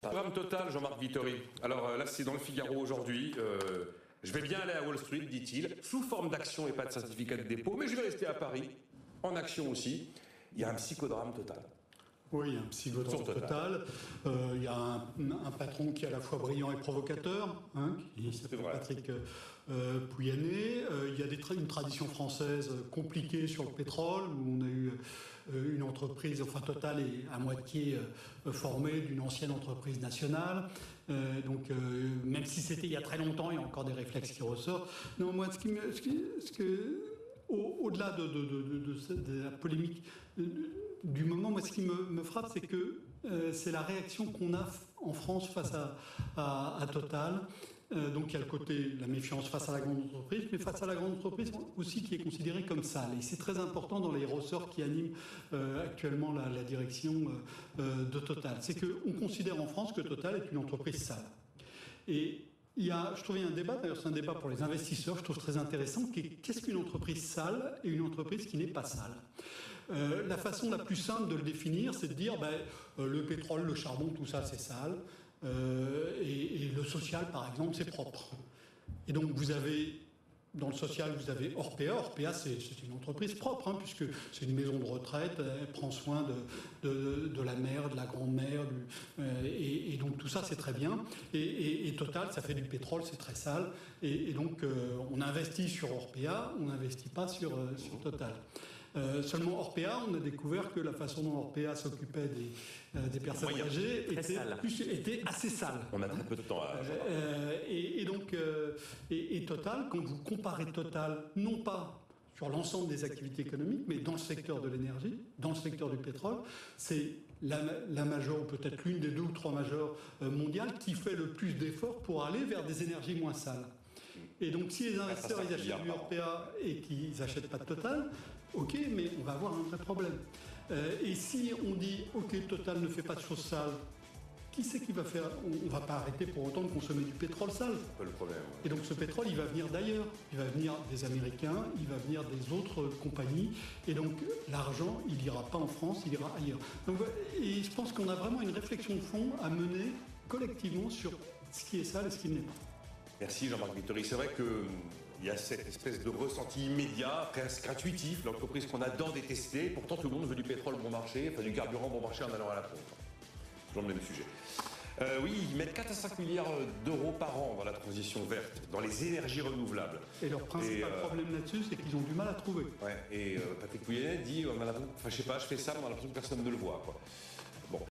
Programme Total, Jean-Marc Vittori. Alors là, c'est dans le Figaro aujourd'hui. Je vais bien aller à Wall Street, dit-il, sous forme d'action et pas de certificat de dépôt, mais je vais rester à Paris, en action aussi. Il y a un psychodrame total. Oui, il y a un psychodrame total. Il y a un patron qui est à la fois brillant et provocateur, qui s'appelle Patrick Pouyanné. Il y a une tradition française compliquée sur le pétrole, où on a eu une entreprise, enfin Total est à moitié formée d'une ancienne entreprise nationale. Donc même si c'était il y a très longtemps, il y a encore des réflexes qui ressortent. Non, moi, au-delà de la polémique du moment, moi, ce qui me frappe, c'est que c'est la réaction qu'on a en France face à Total. Donc il y a le côté, la méfiance face à la grande entreprise, mais face à la grande entreprise aussi qui est considérée comme sale. Et c'est très important dans les ressorts qui animent actuellement la direction de Total. C'est qu'on considère en France que Total est une entreprise sale. Et je trouve qu'il y a un débat, d'ailleurs c'est un débat pour les investisseurs, je trouve très intéressant, qu'est-ce qu'une entreprise sale et une entreprise qui n'est pas sale. La façon la plus simple de le définir, c'est de dire le pétrole, le charbon, tout ça c'est sale, et le social par exemple c'est propre. Et donc vous avez, dans le social, vous avez Orpea. Orpea, c'est une entreprise propre, puisque c'est une maison de retraite, elle prend soin de la mère, de la grand-mère, et donc tout ça, c'est très bien. Et Total, ça fait du pétrole, c'est très sale. Et donc, on investit sur Orpea, on n'investit pas sur Total. Seulement Orpea, on a découvert que la façon dont Orpea s'occupait des personnes âgées était assez sale. On a très peu de temps à et Total, quand vous comparez Total, non pas sur l'ensemble des activités économiques, mais dans le secteur de l'énergie, dans le secteur du pétrole, c'est la majeure, ou peut-être l'une des 2 ou 3 majeures mondiales, qui fait le plus d'efforts pour aller vers des énergies moins sales. Et donc, si les investisseurs ils achètent du Orpea et qu'ils n'achètent pas de Total, ok, mais on va avoir un vrai problème. Et si on dit, ok, Total ne fait pas de choses sales, qui c'est qui va faire? On ne va pas arrêter pour autant de consommer du pétrole sale. C'est pas le problème. Et donc ce pétrole, il va venir d'ailleurs. Il va venir des Américains, il va venir des autres compagnies. Et donc l'argent, il n'ira pas en France, il ira ailleurs. Donc, et je pense qu'on a vraiment une réflexion de fond à mener collectivement sur ce qui est sale et ce qui n'est pas. Merci Jean-Marc Vittori. C'est vrai qu'il y a cette espèce de ressenti immédiat, presque intuitif, l'entreprise qu'on adore détester. Pourtant, tout le monde veut du pétrole bon marché, enfin du carburant bon marché en allant à la pompe. Toujours le même sujet. Oui, ils mettent 4 à 5 milliards d'euros par an dans la transition verte, dans les énergies renouvelables. Et leur principal problème là-dessus, c'est qu'ils ont du mal à trouver. Ouais, et Patrick Pouyanné dit, je sais pas, je fais ça, mais on a l'impression que personne ne le voit, quoi.